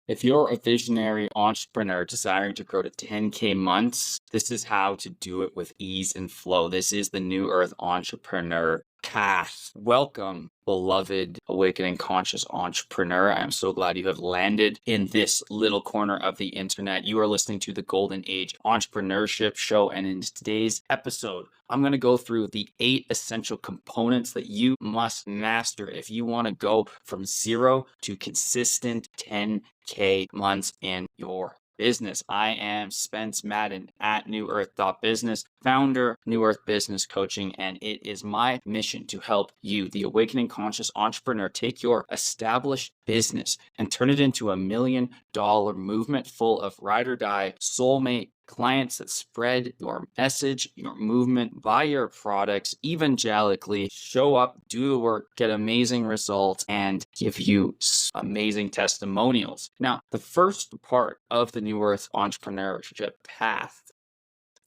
If you're a visionary entrepreneur desiring to grow to 10K months, this is how to do it with ease and flow. This is the New Earth Entrepreneur Path. Welcome, beloved awakening conscious entrepreneur. I am so glad you have landed in this little corner of the internet. You are listening to the Golden Age Entrepreneurship Show, and in today's episode, I'm going to go through the 8 essential components that you must master if you want to go from 0 to consistent 10K months in your business. I am Spence Madden at New Earth Business, founder, New Earth Business Coaching, and it is my mission to help you, the awakening conscious entrepreneur, take your established business and turn it into $1 million movement full of ride or die soulmate clients that spread your message, your movement, buy your products evangelically, show up, do the work, get amazing results, and give you amazing testimonials. Now, the first part of the New Earth Entrepreneurship Path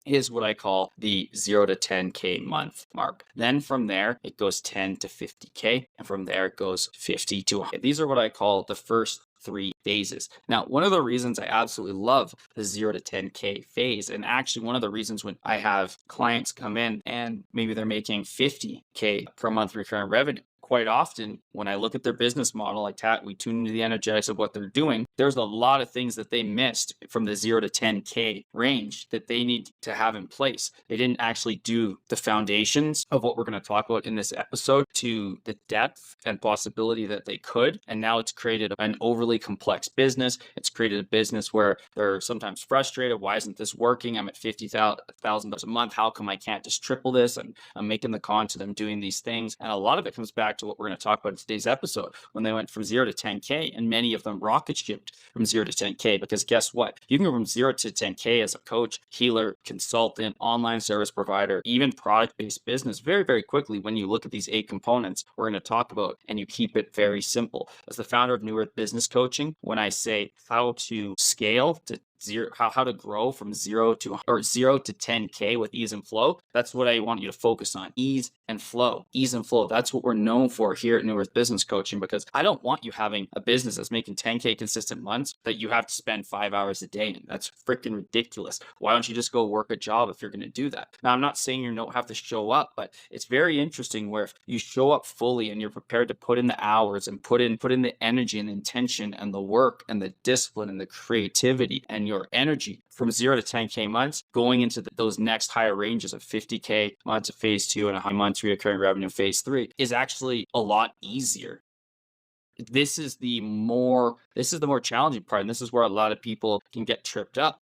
is what I call the 0 to 10K month mark. Then from there, it goes 10 to 50K. And from there, it goes 50 to 100. These are what I call the first 3 phases. Now, one of the reasons I absolutely love the 0 to 10K phase, and actually one of the reasons when I have clients come in and maybe they're making 50K per month recurring revenue, quite often, when I look at their business model, we tune into the energetics of what they're doing. There's a lot of things that they missed from the 0 to 10K range that they need to have in place. They didn't actually do the foundations of what we're going to talk about in this episode to the depth and possibility that they could. And now it's created an overly complex business. It's created a business where they're sometimes frustrated. Why isn't this working? I'm at $50,000 a month. How come I can't just triple this? And I'm making the content. I'm doing these things. And a lot of it comes back to what we're going to talk about in today's episode, when they went from 0 to 10K, and many of them rocket shipped from 0 to 10K, because guess what? You can go from 0 to 10K as a coach, healer, consultant, online service provider, even product-based business very, very quickly when you look at these 8 components we're going to talk about, and you keep it very simple. As the founder of New Earth Business Coaching, when I say how to scale to how to grow from 0 to 10K with ease and flow, that's what I want you to focus on. Ease and flow. Ease and flow. That's what we're known for here at New Earth Business Coaching, because I don't want you having a business that's making 10K consistent months that you have to spend 5 hours a day in. That's freaking ridiculous. Why don't you just go work a job if you're going to do that? Now, I'm not saying you don't have to show up, but it's very interesting where if you show up fully and you're prepared to put in the hours and put in the energy and intention and the work and the discipline and the creativity and your energy from 0 to 10K months, going into those next higher ranges of 50K months of phase 2 and 100 months recurring revenue phase 3 is actually a lot easier. This is the more challenging part, and this is where a lot of people can get tripped up,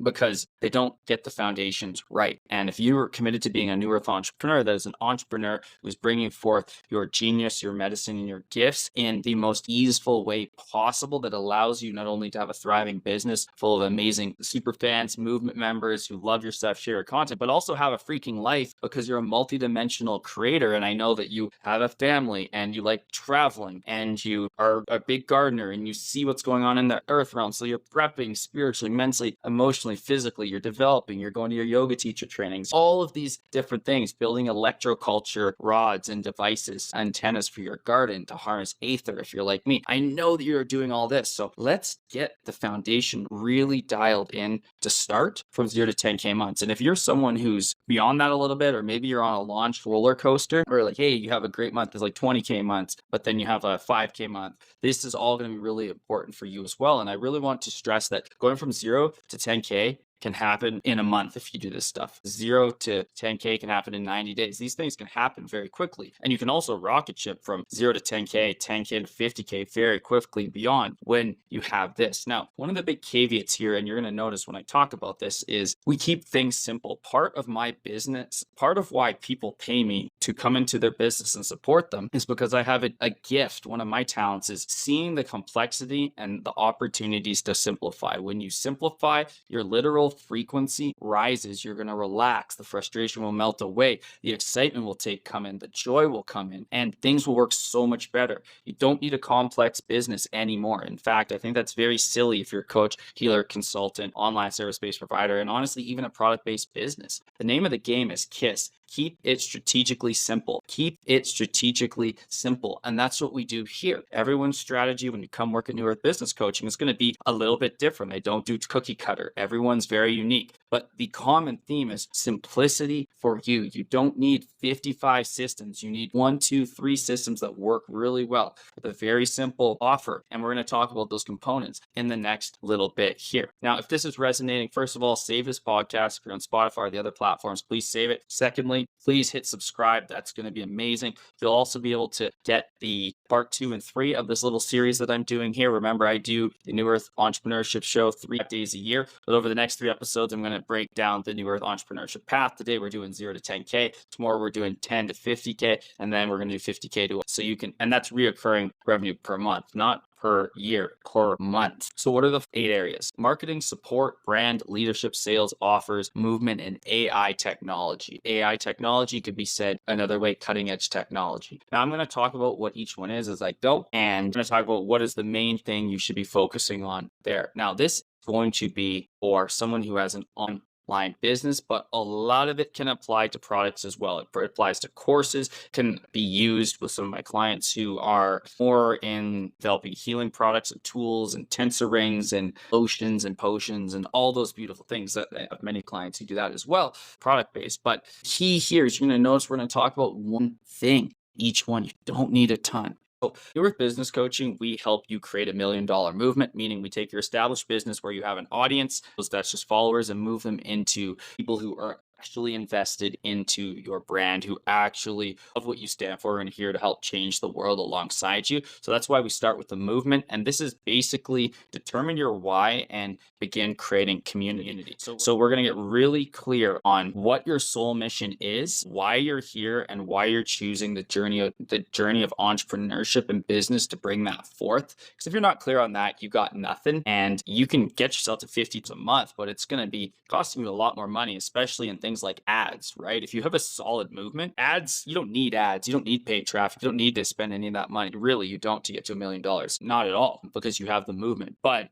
because they don't get the foundations right. And if you are committed to being a New Earth entrepreneur, that is an entrepreneur who's bringing forth your genius, your medicine, and your gifts in the most easeful way possible, that allows you not only to have a thriving business full of amazing super fans, movement members who love your stuff, share your content, but also have a freaking life, because you're a multidimensional creator. And I know that you have a family and you like traveling and you are a big gardener and you see what's going on in the earth realm. So you're prepping spiritually, mentally, emotionally, physically, you're developing, you're going to your yoga teacher trainings, all of these different things, building electroculture rods and devices, antennas for your garden to harness aether if you're like me. I know that you're doing all this. So let's get the foundation really dialed in to start from 0 to 10K months. And if you're someone who's beyond that a little bit, or maybe you're on a launch roller coaster, or like, hey, you have a great month, it's like 20K months, but then you have a 5K month, this is all going to be really important for you as well. And I really want to stress that going from 0 to 10K can happen in a month if you do this stuff. 0 to 10K can happen in 90 days. These things can happen very quickly. And you can also rocket ship from 0 to 10K, 10K to 50K very quickly beyond when you have this. Now, one of the big caveats here, and you're going to notice when I talk about this, is we keep things simple. Part of my business, part of why people pay me to come into their business and support them, is because I have a gift. One of my talents is seeing the complexity and the opportunities to simplify. When you simplify, your literal frequency rises. You're going to relax. The frustration will melt away. The excitement will come in. The joy will come in, and things will work so much better. You don't need a complex business anymore. In fact, I think that's very silly if you're a coach, healer, consultant, online service-based provider, and honestly, even a product-based business. The name of the game is KISS. Keep it strategically simple. Keep it strategically simple. And that's what we do here. Everyone's strategy when you come work at New Earth Business Coaching is going to be a little bit different. I don't do cookie cutter. Everyone's very unique. But the common theme is simplicity for you. You don't need 55 systems. You need 1, 2, 3 systems that work really well with a very simple offer. And we're going to talk about those components in the next little bit here. Now, if this is resonating, first of all, save this podcast. If you're on Spotify or the other platforms, please save it. Secondly, please hit subscribe. That's going to be amazing. You'll also be able to get the part 2 and 3 of this little series that I'm doing here. Remember, I do the New Earth Entrepreneurship Show 3 days a year. But over the next 3 episodes, I'm going to break down the New Earth Entrepreneurship Path. Today, we're doing 0 to 10K. Tomorrow, we're doing 10 to 50K. And then we're going to do 50K to, so you can, and that's reoccurring revenue per month, not per year, per month. So what are the 8 areas? Marketing, support, brand, leadership, sales, offers, movement, and AI technology. AI technology could be said another way, cutting edge technology. Now I'm going to talk about what each one is as I go, and I'm going to talk about what is the main thing you should be focusing on there. Now this is going to be for someone who has an online business, but a lot of it can apply to products as well. It applies to courses, can be used with some of my clients who are more in developing healing products and tools and tensor rings and lotions and potions and all those beautiful things. That I have many clients who do that as well, product based. But key here is you're going to notice we're going to talk about one thing, each one. You don't need a ton. So New Earth Business Coaching, we help you create $1 million movement, meaning we take your established business where you have an audience, that's just followers, and move them into people who are actually invested into your brand, who actually love what you stand for and here to help change the world alongside you. So that's why we start with the movement. And this is basically determine your why and begin creating community. So we're going to get really clear on what your soul mission is, why you're here, and why you're choosing the journey of entrepreneurship and business to bring that forth. Because if you're not clear on that, you got nothing, and you can get yourself to 50 a month, but it's going to be costing you a lot more money, especially in things like ads, right? If you have a solid movement, ads, you don't need ads. You don't need paid traffic. You don't need to spend any of that money. Really, you don't to get to $1 million. Not at all, because you have the movement. But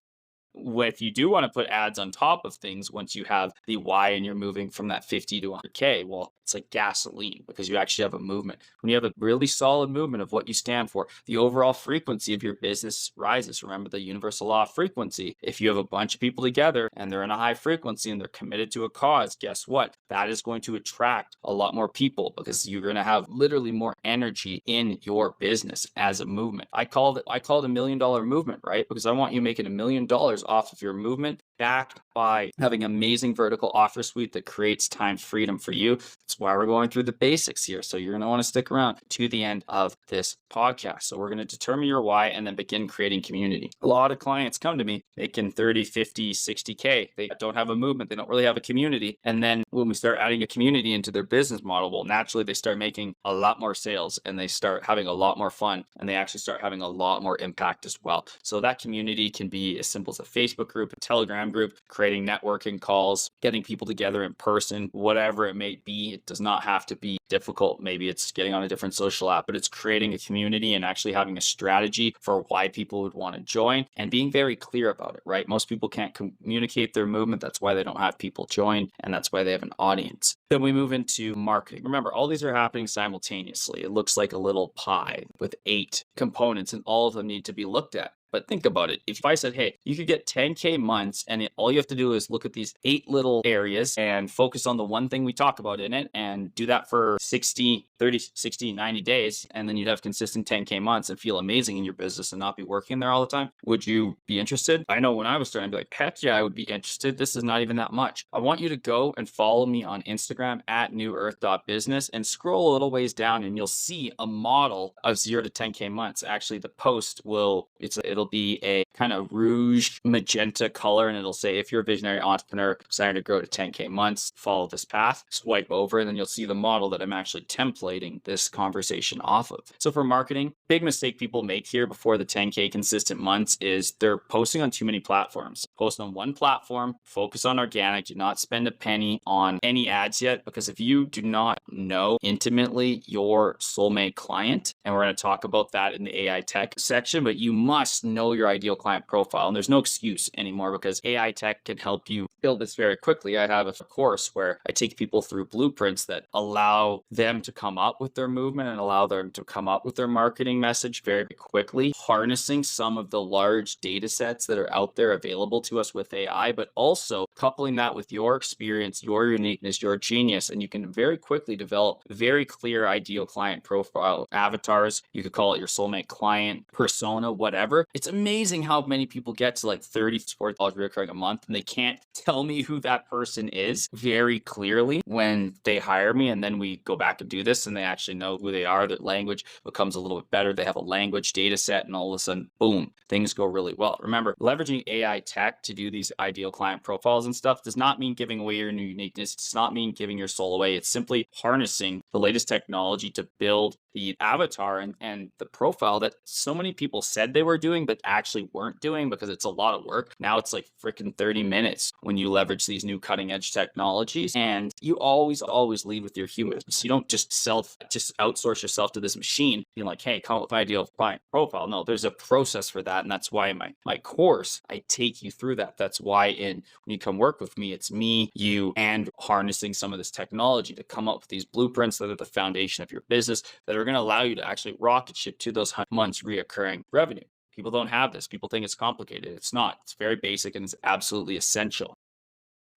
if you do want to put ads on top of things, once you have the why and you're moving from that 50 to 100K, well, it's like gasoline because you actually have a movement. When you have a really solid movement of what you stand for, the overall frequency of your business rises. Remember the universal law of frequency. If you have a bunch of people together and they're in a high frequency and they're committed to a cause, guess what? That is going to attract a lot more people because you're going to have literally more energy in your business as a movement. I call it $1 million movement, right? Because I want you making $1 million off of your movement, backed by having an amazing vertical offer suite that creates time freedom for you. That's why we're going through the basics here. So you're going to want to stick around to the end of this podcast. So we're going to determine your why and then begin creating community. A lot of clients come to me making 30, 50, 60K. They don't have a movement. They don't really have a community. And then when we start adding a community into their business model, well, naturally they start making a lot more sales and they start having a lot more fun and they actually start having a lot more impact as well. So that community can be as simple as a Facebook group, a Telegram group, creating networking calls, getting people together in person, whatever it may be. It does not have to be difficult. Maybe it's getting on a different social app, but it's creating a community and actually having a strategy for why people would want to join and being very clear about it, right? Most people can't communicate their movement. That's why they don't have people join, and that's why they have an audience. Then we move into marketing. Remember, all these are happening simultaneously. It looks like a little pie with 8 components, and all of them need to be looked at. But think about it. If I said, hey, you could get 10K months and all you have to do is look at these 8 little areas and focus on the one thing we talk about in it and do that for 60, 30, 60, 90 days. And then you'd have consistent 10K months and feel amazing in your business and not be working there all the time. Would you be interested? I know when I was starting, I'd be like, heck yeah, I would be interested. This is not even that much. I want you to go and follow me on Instagram at newearth.business and scroll a little ways down and you'll see a model of 0 to 10K months. Actually, the post it'll be a kind of rouge magenta color, and it'll say, if you're a visionary entrepreneur desiring to grow to 10K months, follow this path. Swipe over, and then you'll see the model that I'm actually templating this conversation off of. So for marketing, big mistake people make here before the 10K consistent months is they're posting on too many platforms. Post on one platform, focus on organic, do not spend a penny on any ads yet, because if you do not know intimately your soulmate client, and we're going to talk about that in the AI tech section, but you must know your ideal client profile. And there's no excuse anymore because AI tech can help you build this very quickly. I have a course where I take people through blueprints that allow them to come up with their movement and allow them to come up with their marketing message very quickly, harnessing some of the large data sets that are out there available to us with AI, but also coupling that with your experience, your uniqueness, your genius, and you can very quickly develop very clear ideal client profile avatars. You could call it your soulmate client persona, whatever. It's amazing how many people get to like $30, $40 recurring a month and they can't tell me who that person is very clearly when they hire me. And then we go back and do this and they actually know who they are. Their language becomes a little bit better. They have a language data set and all of a sudden, boom, things go really well. Remember, leveraging AI tech to do these ideal client profiles and stuff does not mean giving away your uniqueness. It does not mean giving your soul away. It's simply harnessing the latest technology to build the avatar and the profile that so many people said they were doing, but actually weren't doing because it's a lot of work. Now it's like freaking 30 minutes when you leverage these new cutting edge technologies. And you always lead with your humans. You don't just outsource yourself to this machine, being like, hey, come up with my ideal client profile. No, there's a process for that. And that's why in my course, I take you through that. That's why when you come work with me, it's me, you, and harnessing some of this technology to come up with these blueprints that are the foundation of your business that are going to allow you to actually rocket ship to those 100 months reoccurring revenue. People don't have this. People think it's complicated. It's not. It's very basic and it's absolutely essential.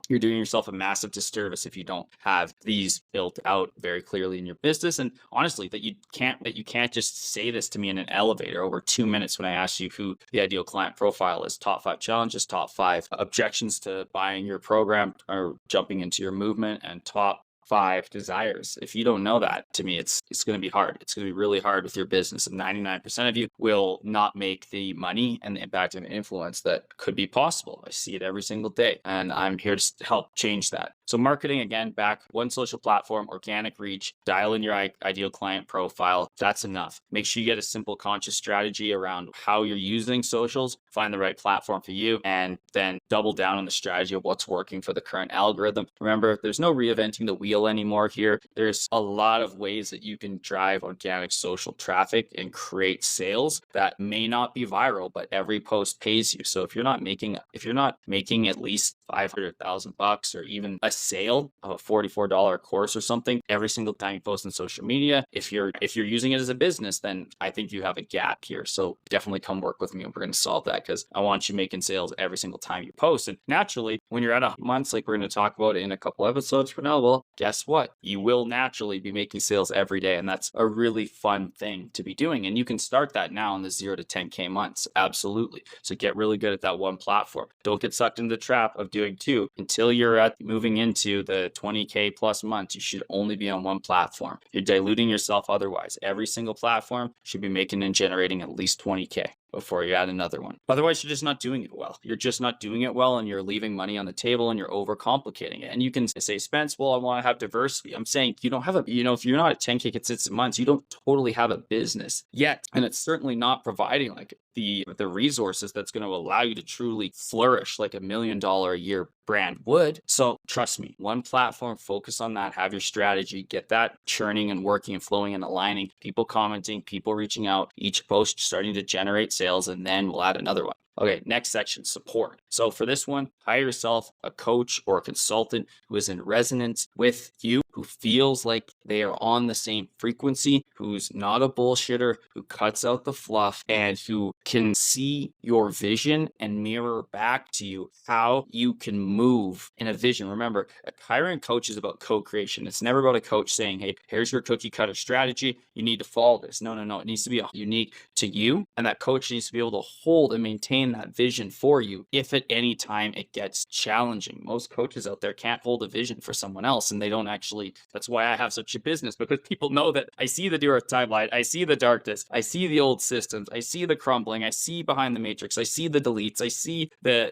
You're doing yourself a massive disservice if you don't have these built out very clearly in your business. And honestly, that you can't just say this to me in an elevator over 2 minutes when I ask you who the ideal client profile is. Top 5 challenges, top 5 objections to buying your program or jumping into your movement, and top 5 desires. If you don't know that, to me, it's going to be hard. It's going to be really hard with your business. And 99% of you will not make the money and the impact and influence that could be possible. I see it every single day, and I'm here to help change that. So marketing, again, back one social platform, organic reach, dial in your ideal client profile. That's enough. Make sure you get a simple conscious strategy around how you're using socials, find the right platform for you, and then double down on the strategy of what's working for the current algorithm. Remember, there's no reinventing the wheel anymore here. There's a lot of ways that you can drive organic social traffic and create sales that may not be viral, but every post pays you. So if you're not making at least $500,000 or even a sale of a $44 course or something every single time you post on social media, if you're using it as a business, then I think you have a gap here. So definitely come work with me and we're going to solve that, because I want you making sales every single time you post. And naturally, when you're at a month, like we're going to talk about in a couple episodes from now, well, guess what? You will naturally be making sales every day. And that's a really fun thing to be doing. And you can start that now in the 0 to 10K months. Absolutely. So get really good at that one platform. Don't get sucked into the trap of doing two. Until you're moving into the 20K plus months, you should only be on one platform. You're diluting yourself otherwise. Every single platform should be making and generating at least 20K before you add another one. Otherwise, you're just not doing it well. You're just not doing it well, and you're leaving money on the table and you're overcomplicating it. And you can say, Spence, well, I want to have diversity. I'm saying you don't have if you're not at 10K consistent months, you don't totally have a business yet. And it's certainly not providing like the resources that's going to allow you to truly flourish like $1 million a year brand would. So trust me, one platform, focus on that, have your strategy, get that churning and working and flowing and aligning, people commenting, people reaching out, each post starting to generate sales, and then we'll add another one. Okay, next section, support. So for this one, hire yourself a coach or a consultant who is in resonance with you, who feels like they are on the same frequency, who's not a bullshitter, who cuts out the fluff, and who can see your vision and mirror back to you how you can move in a vision. Remember, hiring a coach is about co-creation. It's never about a coach saying, hey, here's your cookie cutter strategy. You need to follow this. No. It needs to be unique to you. And that coach needs to be able to hold and maintain that vision for you if at any time it gets challenging. Most coaches out there can't hold a vision for someone else, and they don't actually. That's why I have such a business, because people know that I see the New Earth timeline, I see the darkness, I see the old systems, I see the crumbling, I see behind the matrix, I see the deletes, I see the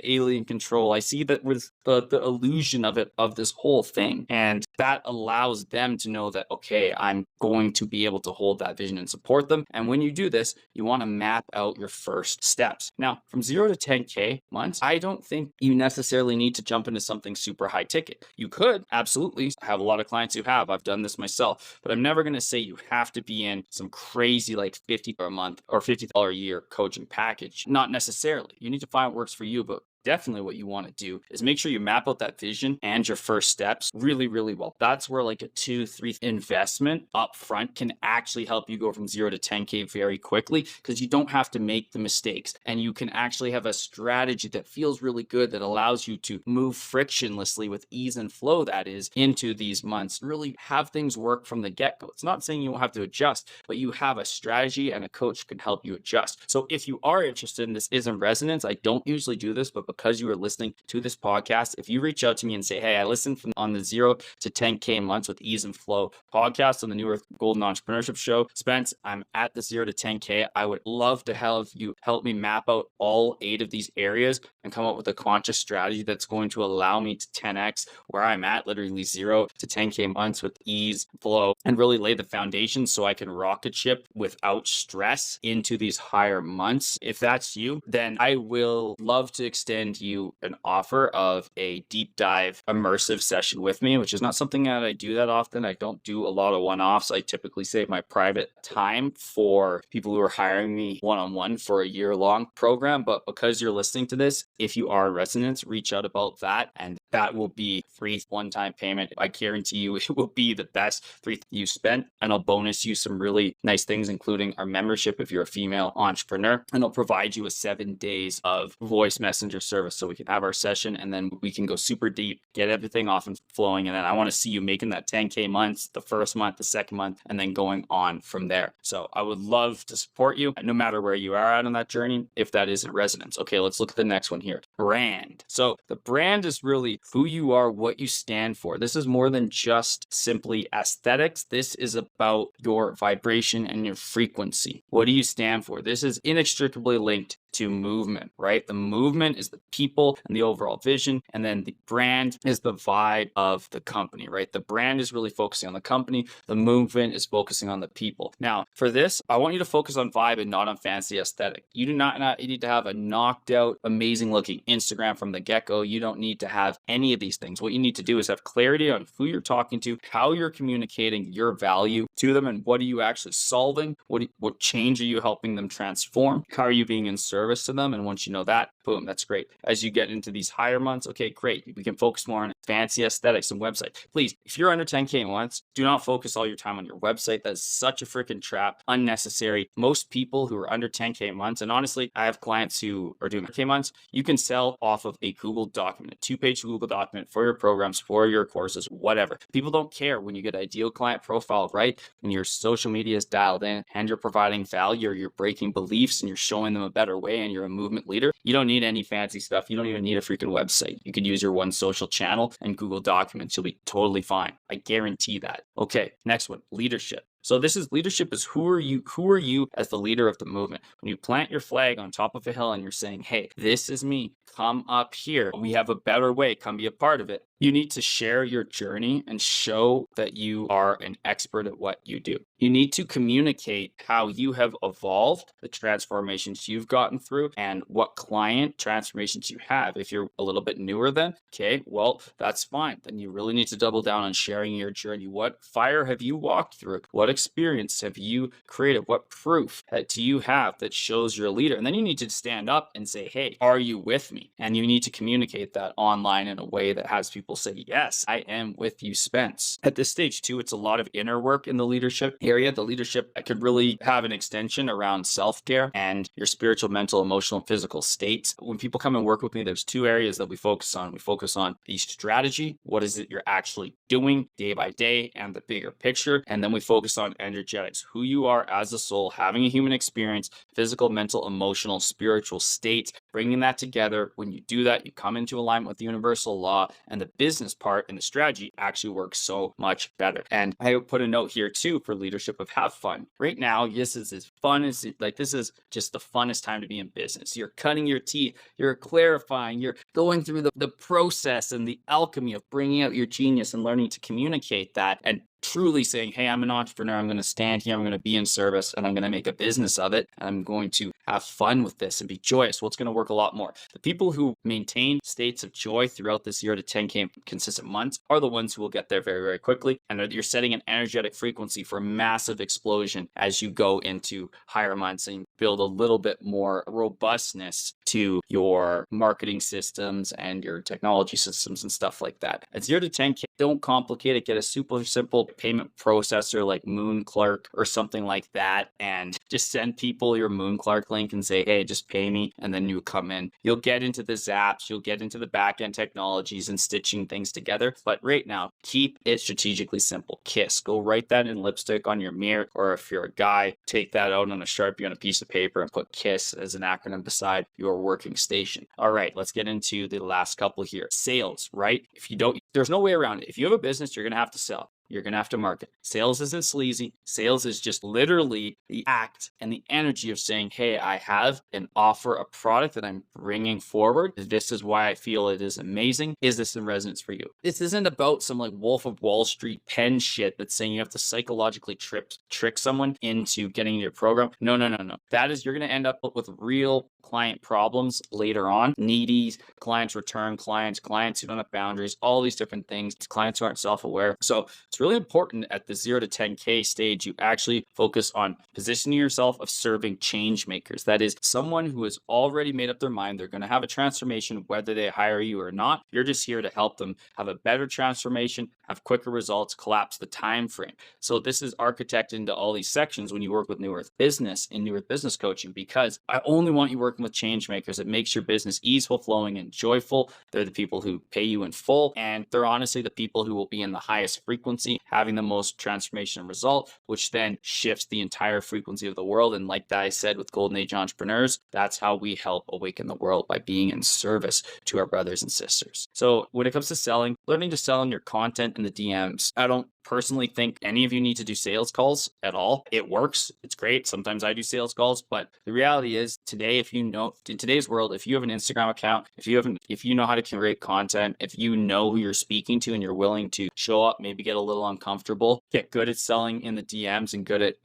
alien control, I see that with the illusion of this whole thing, and that allows them to know that, okay, I'm going to be able to hold that vision and support them. And when you do this, you want to map out your first steps. Now, from 0 to 10K months, I don't think you necessarily need to jump into something super high ticket. You could absolutely have a lot of clients who have. I've done this myself, but I'm never going to say you have to be in some crazy like $50 a month or $50 a year coaching package. Not necessarily. You need to find what works for you, but definitely what you want to do is make sure you map out that vision and your first steps really, really well. That's where like a 2-3 investment up front can actually help you go from 0 to 10K very quickly, because you don't have to make the mistakes and you can actually have a strategy that feels really good that allows you to move frictionlessly with ease and flow, that is, into these months. Really have things work from the get-go. It's not saying you won't have to adjust, but you have a strategy and a coach can help you adjust. So if you are interested in this is in resonance, I don't usually do this, but because you are listening to this podcast, if you reach out to me and say, hey, I listened on the 0 to 10K months with ease and flow podcast on the New Earth Golden Entrepreneurship Show, Spence, I'm at the 0 to 10K. I would love to have you help me map out all 8 of these areas and come up with a conscious strategy that's going to allow me to 10x where I'm at, literally 0 to 10K months with ease, flow, and really lay the foundation so I can rocket ship without stress into these higher months. If that's you, then I will love to extend you an offer of a deep dive immersive session with me, which is not something that I do that often. I don't do a lot of one-offs. I typically save my private time for people who are hiring me one-on-one for a year-long program. But because you're listening to this, if you are in resonance, reach out about that, and that will be free one-time payment. I guarantee you it will be the best free you spent, and I'll bonus you some really nice things, including our membership if you're a female entrepreneur, and I'll provide you with 7 days of voice messenger service so we can have our session and then we can go super deep, get everything off and flowing. And then I want to see you making that 10K months, the first month, the second month, and then going on from there. So I would love to support you no matter where you are at on that journey, if that is in resonance. Okay, let's look at the next one here. Brand. So the brand is really who you are, what you stand for. This is more than just simply aesthetics. This is about your vibration and your frequency. What do you stand for? This is inextricably linked to movement, right? The movement is the people and the overall vision, and then the brand is the vibe of the company, right? The brand is really focusing on the company. The movement is focusing on the people. Now, for this, I want you to focus on vibe and not on fancy aesthetic. You do not need to have a knocked out, amazing looking Instagram from the get-go. You don't need to have any of these things. What you need to do is have clarity on who you're talking to, how you're communicating your value to them, and what are you actually solving? What change are you helping them transform? How are you being in service to them? And once you know that, boom, that's great. As you get into these higher months, okay, great. We can focus more on fancy aesthetics and website. Please, if you're under 10K months, do not focus all your time on your website. That's such a freaking trap, unnecessary. Most people who are under 10K months, and honestly, I have clients who are doing 10K months, you can sell off of a Google document, a 2-page Google document for your programs, for your courses, whatever. People don't care when you get ideal client profile right, when your social media is dialed in and you're providing value, or you're breaking beliefs and you're showing them a better way, and you're a movement leader. You don't need any fancy stuff. You don't even need a freaking website. You could use your one social channel and Google Documents. You'll be totally fine. I guarantee that. Okay, next one, leadership. So this is leadership is who are you as the leader of the movement? When you plant your flag on top of a hill and you're saying, hey, this is me, come up here. We have a better way. Come be a part of it. You need to share your journey and show that you are an expert at what you do. You need to communicate how you have evolved, the transformations you've gotten through, and what client transformations you have. If you're a little bit newer then, okay, well, that's fine. Then you really need to double down on sharing your journey. What fire have you walked through? What experience have you created? What proof do you have that shows you're a leader? And then you need to stand up and say, hey, are you with me? And you need to communicate that online in a way that has people say, yes, I am with you, Spence. At this stage too, it's a lot of inner work in the leadership area. The leadership could really have an extension around self-care and your spiritual, mental, emotional, and physical states. When people come and work with me, there's 2 areas that we focus on. We focus on the strategy. What is it you're actually doing day by day, and the bigger picture. And then we focus on energetics, who you are as a soul, having a human experience, physical, mental, emotional, spiritual states, bringing that together. When you do that, you come into alignment with the universal law, and the business part and the strategy actually works so much better. And I put a note here too for leadership of have fun. Right now, this is funnest, like this is just the funnest time to be in business. You're cutting your teeth, you're clarifying, you're going through the process and the alchemy of bringing out your genius and learning to communicate that and truly saying, hey, I'm an entrepreneur. I'm going to stand here. I'm going to be in service and I'm going to make a business of it. And I'm going to have fun with this and be joyous. Well, it's going to work a lot more. The people who maintain states of joy throughout this 0 to 10K consistent months are the ones who will get there very, very quickly. And you're setting an energetic frequency for massive explosion as you go into higher months and build a little bit more robustness to your marketing systems and your technology systems and stuff like that. At 0 to 10K, don't complicate it. Get a super simple payment processor like Moonclark or something like that, and just send people your Moonclark link and say, hey, just pay me, and then you come in. You'll get into the apps, you'll get into the back-end technologies and stitching things together. But right now, keep it strategically simple. KISS. Go write that in lipstick on your mirror, or if you're a guy, take that out on a Sharpie on a piece of paper and put KISS as an acronym beside your working station. All right, let's get into the last couple here. Sales, right? If you don't, there's no way around it. If you have a business, you're going to have to sell. You're going to have to market. Sales isn't sleazy. Sales is just literally the act and the energy of saying, hey, I have an offer, a product that I'm bringing forward. This is why I feel it is amazing. Is this in resonance for you? This isn't about some like Wolf of Wall Street pen shit that's saying you have to psychologically trick someone into getting your program. No. That is, you're going to end up with real client problems later on. Needy clients, return clients, clients who don't have boundaries, all these different things, clients who aren't self-aware. So it's really important at the 0 to 10K stage, you actually focus on positioning yourself of serving change makers. That is someone who has already made up their mind. They're going to have a transformation, whether they hire you or not. You're just here to help them have a better transformation, have quicker results, collapse the time frame. So this is architected into all these sections when you work with New Earth Business and New Earth Business Coaching, because I only want you working with change makers. It makes your business easeful, flowing, and joyful. They're the people who pay you in full, and they're honestly the people who will be in the highest frequency, having the most transformation and result, which then shifts the entire frequency of the world. And like that I said with Golden Age entrepreneurs, that's how we help awaken the world, by being in service to our brothers and sisters. So when it comes to selling, learning to sell in your content in the DMs, I don't personally think any of you need to do sales calls at all. It works. It's great. Sometimes I do sales calls, but the reality is today, if you know, in today's world, if you have an Instagram account, if you know how to create content, if you know who you're speaking to and you're willing to show up, maybe get a little uncomfortable, get good at selling in the DMs and good at,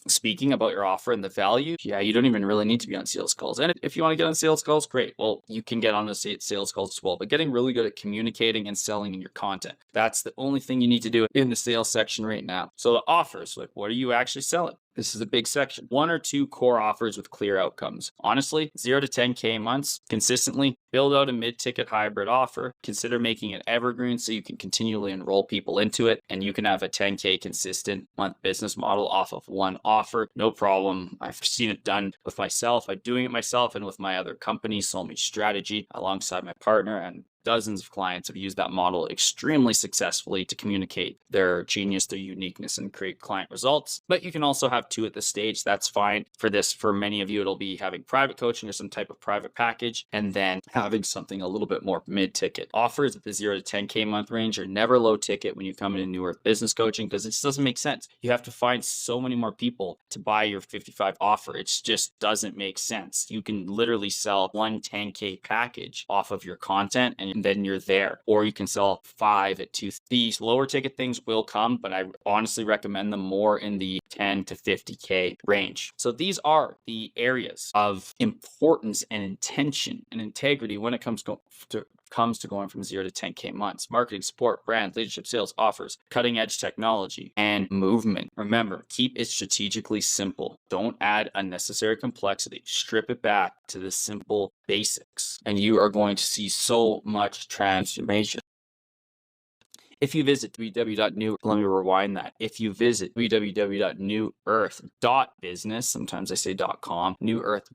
speaking about your offer and the value, you don't even really need to be on sales calls. And if you want to get on sales calls, great. Well, you can get on the sales calls as well, but getting really good at communicating and selling in your content. That's the only thing you need to do in the sales section right now. So the offers, like what are you actually selling? This is a big section. 1 or 2 core offers with clear outcomes. Honestly, 0 to 10K months, consistently build out a mid-ticket hybrid offer. Consider making it evergreen so you can continually enroll people into it, and you can have a 10K consistent month business model off of one offer. No problem. I've seen it done with myself. I'm doing it myself and with my other company, Soul Meets Strategy, alongside my partner, and dozens of clients have used that model extremely successfully to communicate their genius, their uniqueness, and create client results. But you can also have 2 at this stage. That's fine. For many of you, it'll be having private coaching or some type of private package, and then having something a little bit more mid-ticket. Offers at the 0 to 10K month range are never low ticket when you come into New Earth Business Coaching, because it just doesn't make sense. You have to find so many more people to buy your 55 offer. It just doesn't make sense. You can literally sell one 10K package off of your content, and then you're there. Or you can sell 5 at 2. These lower ticket things will come, but I honestly recommend them more in the 10 to 50K range. So these are the areas of importance and intention and integrity when it comes to going from 0 to 10K months. Marketing, support, brand, leadership, sales, offers, cutting edge technology, and movement. Remember, keep it strategically simple. Don't add unnecessary complexity. Strip it back to the simple basics, and you are going to see so much transformation. If you visit www.new, let me rewind that. If you visit www.newearth.business, sometimes I say .com, newearth.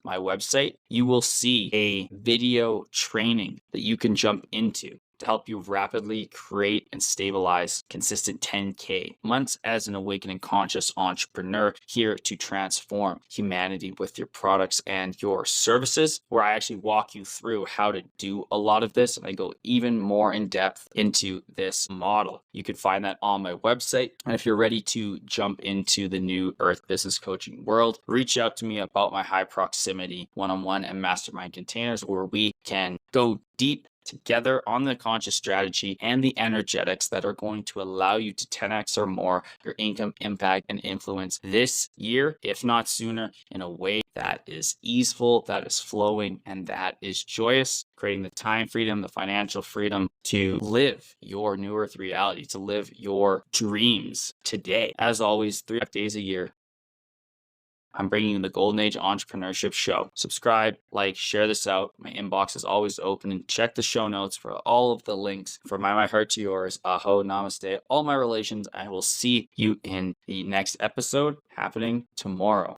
My website, you will see a video training that you can jump into. to help you rapidly create and stabilize consistent 10K months as an awakening conscious entrepreneur, here to transform humanity with your products and your services, where I actually walk you through how to do a lot of this. And I go even more in depth into this model. You can find that on my website. And if you're ready to jump into the new Earth business coaching world, reach out to me about my high proximity one-on-one and mastermind containers, where we can go deep together on the conscious strategy and the energetics that are going to allow you to 10x or more your income, impact, and influence this year, if not sooner, in a way that is easeful, that is flowing, and that is joyous, creating the time freedom, the financial freedom to live your new Earth reality, to live your dreams today. As always, 3 days a year, I'm bringing you the Golden Age Entrepreneurship Show. Subscribe, like, share this out. My inbox is always open, and check the show notes for all of the links. From my heart to yours, aho, namaste, all my relations. I will see you in the next episode happening tomorrow.